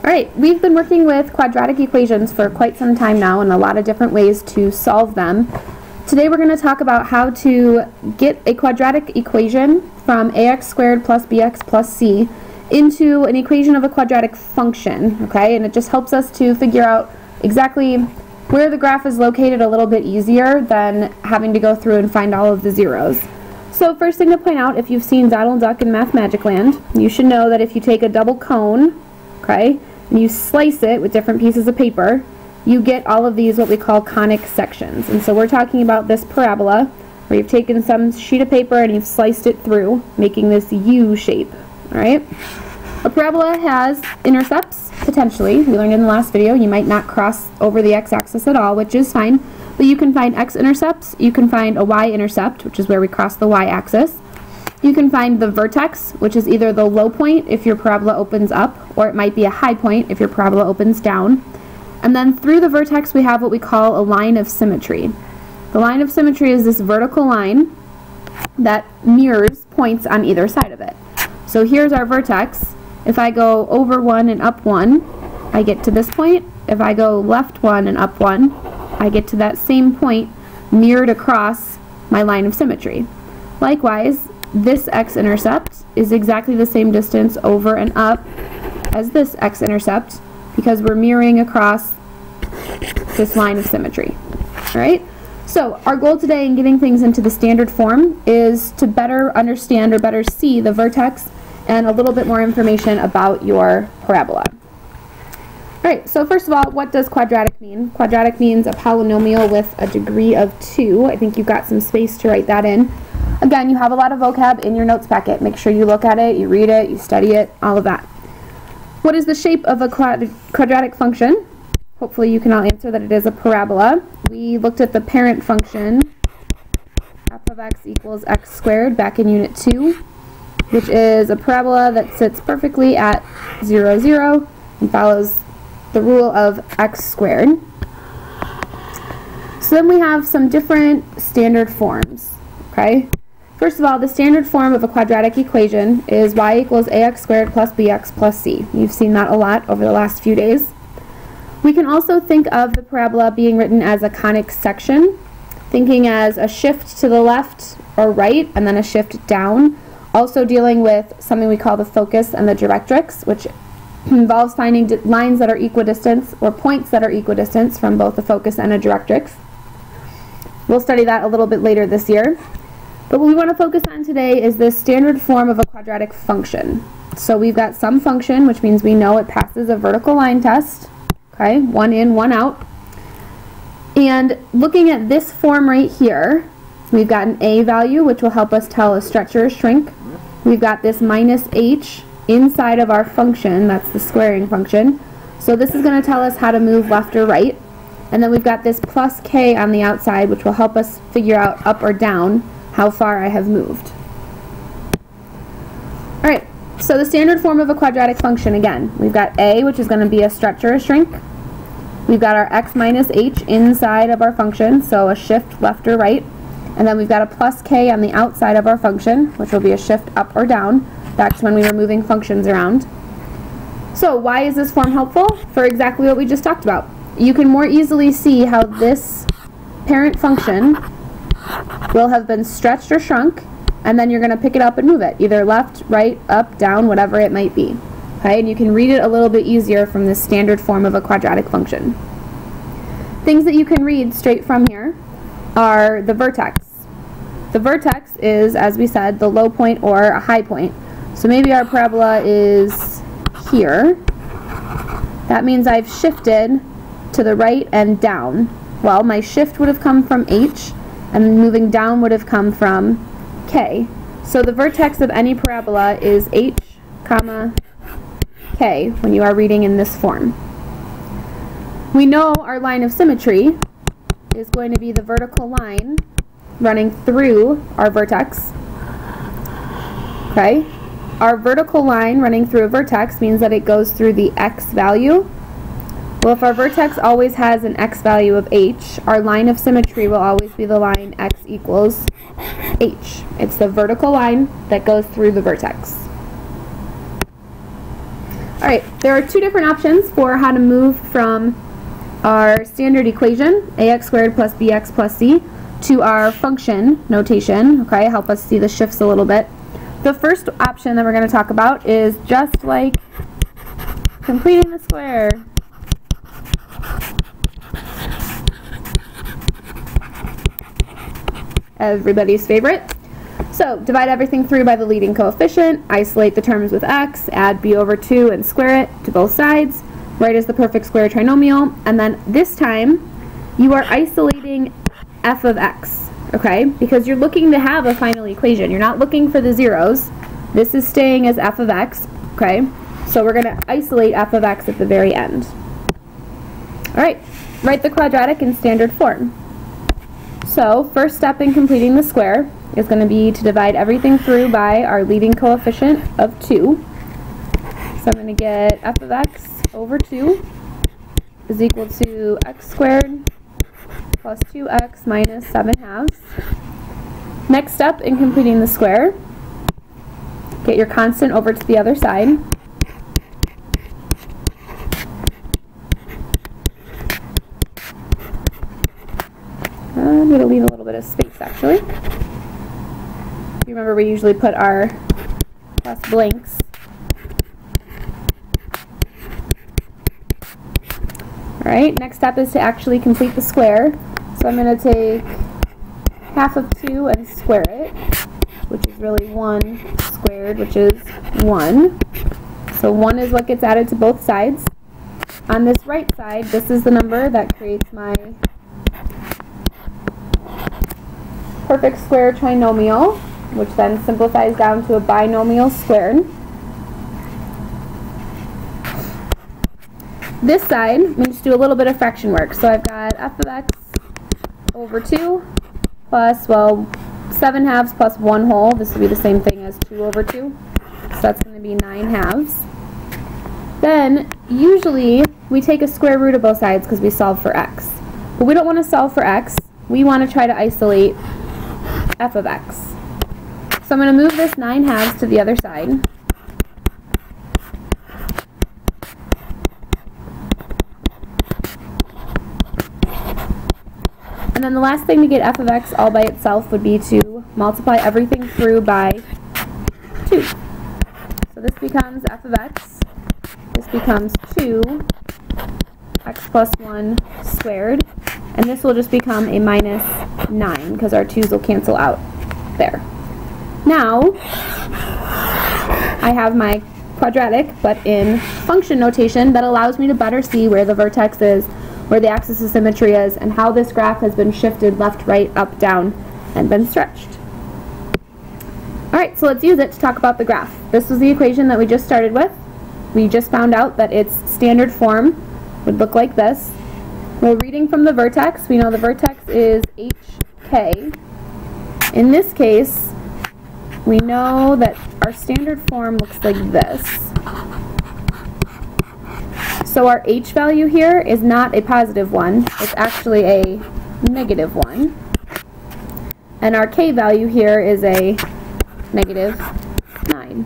Alright, we've been working with quadratic equations for quite some time now and a lot of different ways to solve them. Today we're going to talk about how to get a quadratic equation from ax squared plus bx plus c into an equation of a quadratic function, okay? And it just helps us to figure out exactly where the graph is located a little bit easier than having to go through and find all of the zeros. So first thing to point out, if you've seen Donald Duck in Math Magic Land, you should know that if you take a double cone, okay, and you slice it with different pieces of paper, you get all of these what we call conic sections. And so we're talking about this parabola where you've taken some sheet of paper and you've sliced it through, making this U shape. Alright? A parabola has intercepts, potentially. We learned in the last video you might not cross over the x-axis at all, which is fine. But you can find x-intercepts, you can find a y-intercept, which is where we cross the y-axis. You can find the vertex, which is either the low point if your parabola opens up, or it might be a high point if your parabola opens down. And then through the vertex we have what we call a line of symmetry. The line of symmetry is this vertical line that mirrors points on either side of it. So here's our vertex. If I go over 1 and up 1, I get to this point. If I go left 1 and up 1, I get to that same point mirrored across my line of symmetry. Likewise, this x-intercept is exactly the same distance over and up as this x-intercept because we're mirroring across this line of symmetry. Alright? So our goal today in getting things into the standard form is to better understand or better see the vertex and a little bit more information about your parabola. Alright, so first of all, what does quadratic mean? Quadratic means a polynomial with a degree of 2. I think you've got some space to write that in. Again, you have a lot of vocab in your notes packet. Make sure you look at it, you read it, you study it, all of that. What is the shape of a quadratic function? Hopefully you can all answer that it is a parabola. We looked at the parent function, f of x equals x squared, back in Unit 2, which is a parabola that sits perfectly at 0, 0, and follows the rule of x squared. So then we have some different standard forms, okay? First of all, the standard form of a quadratic equation is y equals ax squared plus bx plus c. You've seen that a lot over the last few days. We can also think of the parabola being written as a conic section, thinking as a shift to the left or right and then a shift down. Also dealing with something we call the focus and the directrix, which involves finding lines that are equidistant or points that are equidistant from both the focus and a directrix. We'll study that a little bit later this year. But what we want to focus on today is this standard form of a quadratic function. So we've got some function, which means we know it passes a vertical line test. Okay, 1 in, 1 out. And looking at this form right here, we've got an a value, which will help us tell a stretch or a shrink. We've got this minus h inside of our function, that's the squaring function. So this is going to tell us how to move left or right. And then we've got this plus k on the outside, which will help us figure out up or down how far I have moved. Alright, so the standard form of a quadratic function, again, we've got a, which is going to be a stretch or a shrink. We've got our x minus h inside of our function, so a shift left or right. And then we've got a plus k on the outside of our function, which will be a shift up or down, back to when we were moving functions around. So why is this form helpful? For exactly what we just talked about. You can more easily see how this parent function will have been stretched or shrunk, and then you're going to pick it up and move it, either left, right, up, down, whatever it might be. Okay, and you can read it a little bit easier from the standard form of a quadratic function. Things that you can read straight from here are the vertex. The vertex is, as we said, the low point or a high point. So maybe our parabola is here. That means I've shifted to the right and down. Well, my shift would have come from h, and moving down would have come from k. So the vertex of any parabola is h, comma, k when you are reading in this form. We know our line of symmetry is going to be the vertical line running through our vertex. Okay? Our vertical line running through a vertex means that it goes through the x value. Well, if our vertex always has an x value of h, our line of symmetry will always be the line x equals h. It's the vertical line that goes through the vertex. Alright, there are two different options for how to move from our standard equation, ax squared plus bx plus c, to our function notation, okay, help us see the shifts a little bit. The first option that we're going to talk about is just like completing the square. Everybody's favorite. So, divide everything through by the leading coefficient, isolate the terms with x, add b over 2 and square it to both sides, write as the perfect square trinomial, and then this time you are isolating f of x, okay? Because you're looking to have a final equation. You're not looking for the zeros. This is staying as f of x, okay? So we're going to isolate f of x at the very end. Alright, write the quadratic in standard form. So, first step in completing the square is going to be to divide everything through by our leading coefficient of 2. So I'm going to get f of x over 2 is equal to x squared plus 2x minus 7/2. Next step in completing the square, get your constant over to the other side. I'm going to leave a little bit of space actually. You remember we usually put our plus blanks. Alright, next step is to actually complete the square. So I'm going to take half of 2 and square it, which is really 1 squared, which is 1. So 1 is what gets added to both sides. On this right side, this is the number that creates my perfect square trinomial, which then simplifies down to a binomial squared. This side, I'm going to just do a little bit of fraction work. So I've got f of x over 2 plus, well, 7/2 plus 1 whole. This will be the same thing as 2 over 2. So that's going to be 9/2. Then, usually, we take a square root of both sides because we solve for x. But we don't want to solve for x. We want to try to isolate f of x. So I'm going to move this 9/2 to the other side. And then the last thing to get f of x all by itself would be to multiply everything through by 2. So this becomes f of x. This becomes 2 x plus 1 squared. And this will just become a minus 9 because our 2's will cancel out there. Now, I have my quadratic, but in function notation that allows me to better see where the vertex is, where the axis of symmetry is, and how this graph has been shifted left, right, up, down, and been stretched. Alright, so let's use it to talk about the graph. This was the equation that we just started with. We just found out that its standard form would look like this. We're reading from the vertex. We know the vertex is HK. In this case, we know that our standard form looks like this. So our H value here is not a positive 1. It's actually a negative 1. And our K value here is a negative 9.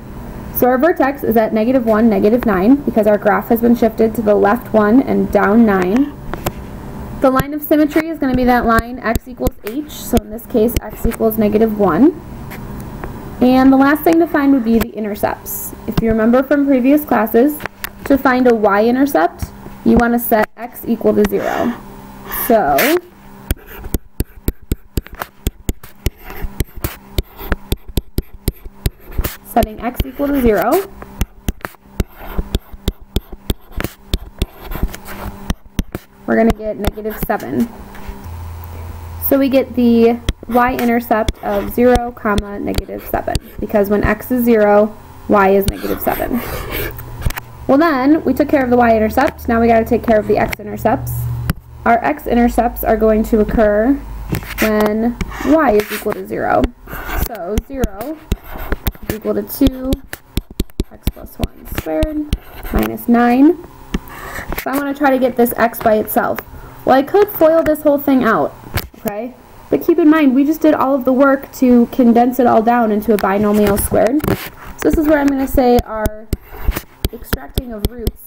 So our vertex is at negative 1, negative 9, because our graph has been shifted to the left 1 and down 9. The line of symmetry is going to be that line x equals h, so in this case x equals negative 1. And the last thing to find would be the intercepts. If you remember from previous classes, to find a y-intercept, you want to set x equal to 0. So, setting x equal to 0, we're going to get negative 7. So we get the y-intercept of 0, comma, negative 7, because when x is 0, y is negative 7. Well then, we took care of the y-intercept, now we got to take care of the x-intercepts. Our x-intercepts are going to occur when y is equal to 0. So 0 is equal to 2 x plus 1 squared minus 9. So I want to try to get this x by itself. Well, I could FOIL this whole thing out, okay? But keep in mind, we just did all of the work to condense it all down into a binomial squared. So this is where I'm going to say our extracting of roots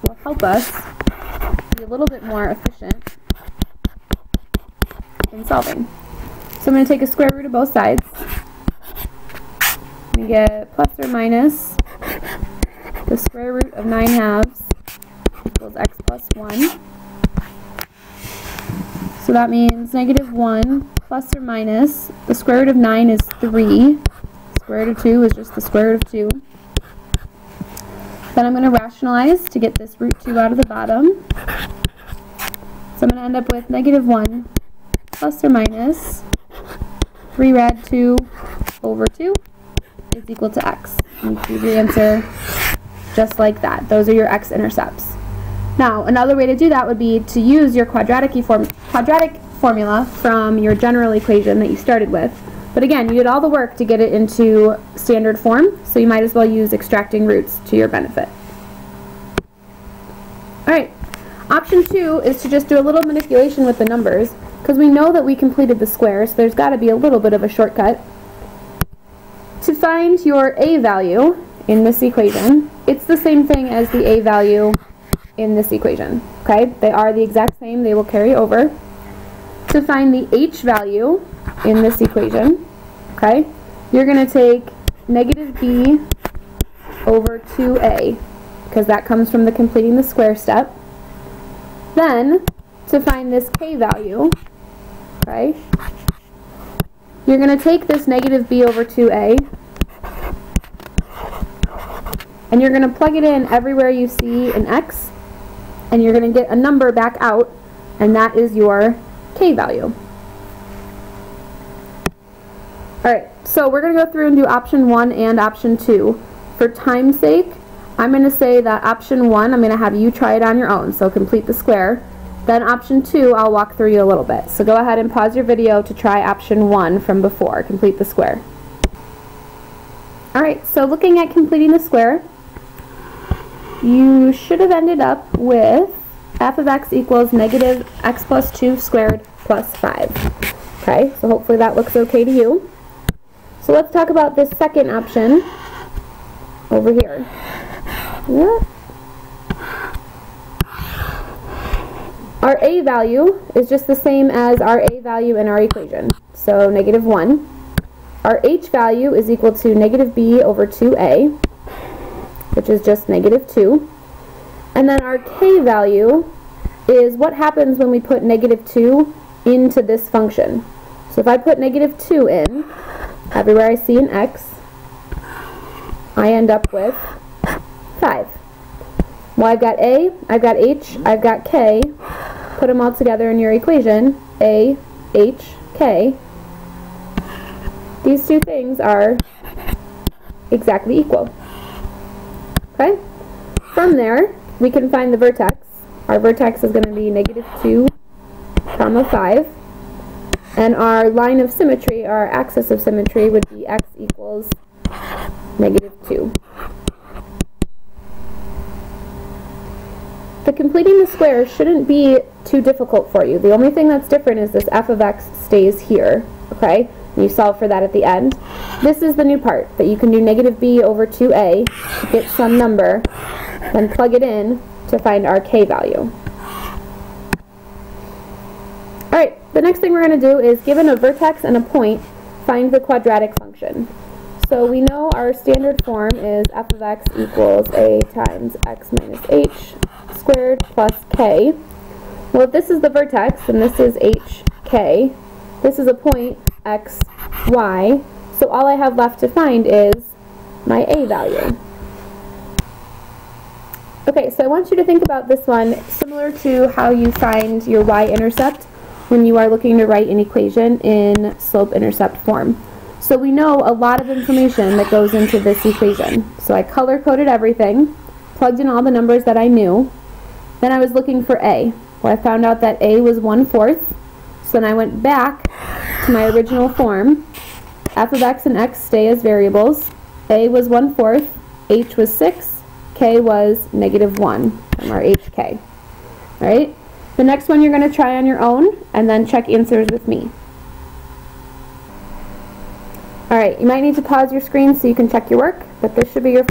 will help us be a little bit more efficient in solving. So I'm going to take a square root of both sides. We get plus or minus the square root of 9/2 equals x plus 1. So that means -1 plus or minus the square root of 9 is 3. Square root of 2 is just the square root of 2. Then I'm going to rationalize to get this root 2 out of the bottom. So I'm going to end up with -1 plus or minus 3 rad 2 over 2 is equal to x. And you can your answer just like that. Those are your x-intercepts. Now, another way to do that would be to use your quadratic formula from your general equation that you started with. But again, you did all the work to get it into standard form, so you might as well use extracting roots to your benefit. Alright, option 2 is to just do a little manipulation with the numbers, because we know that we completed the square, so there's got to be a little bit of a shortcut. To find your a value in this equation, it's the same thing as the a value in this equation. Okay, they are the exact same, they will carry over. To find the h value in this equation, okay, you're going to take -b over 2a, because that comes from the completing the square step. Then, to find this k value, okay, you're going to take this -b over 2a, and you're going to plug it in everywhere you see an x, and you're going to get a number back out, and that is your k value. Alright, so we're going to go through and do option 1 and option 2. For time's sake, I'm going to say that option 1, I'm going to have you try it on your own, so complete the square. Then option 2, I'll walk through you a little bit. So go ahead and pause your video to try option 1 from before, complete the square. Alright, so looking at completing the square, you should have ended up with f of x equals -x plus 2 squared plus 5. Okay, so hopefully that looks okay to you. So let's talk about this second option over here. Yeah. Our a value is just the same as our a value in our equation, so -1. Our h value is equal to -b over 2a, which is just -2. And then our k value is what happens when we put -2 into this function. So if I put -2 in, everywhere I see an x, I end up with 5. Well, I've got a, I've got h, I've got k. Put them all together in your equation, a, h, k. These two things are exactly equal. Okay? From there, we can find the vertex. Our vertex is going to be -2, 5. And our line of symmetry, our axis of symmetry, would be x equals -2. The completing the square shouldn't be too difficult for you. The only thing that's different is this f of x stays here, okay? And you solve for that at the end. This is the new part, that you can do -b over 2a to get some number, then plug it in to find our k value. Alright, the next thing we're going to do is, given a vertex and a point, find the quadratic function. So we know our standard form is f of x equals a times x minus h squared plus k. Well, if this is the vertex, and this is h, k, this is a point, x, y, so all I have left to find is my a value. Okay, so I want you to think about this one similar to how you find your y-intercept when you are looking to write an equation in slope-intercept form. So we know a lot of information that goes into this equation. So I color-coded everything, plugged in all the numbers that I knew, then I was looking for a. Well, I found out that a was 1/4, so then I went back to my original form. F of x and x stay as variables. A was 1/4, h was 6, k was -1, from our hk. Alright? The next one you're going to try on your own, and then check answers with me. Alright, you might need to pause your screen so you can check your work, but this should be your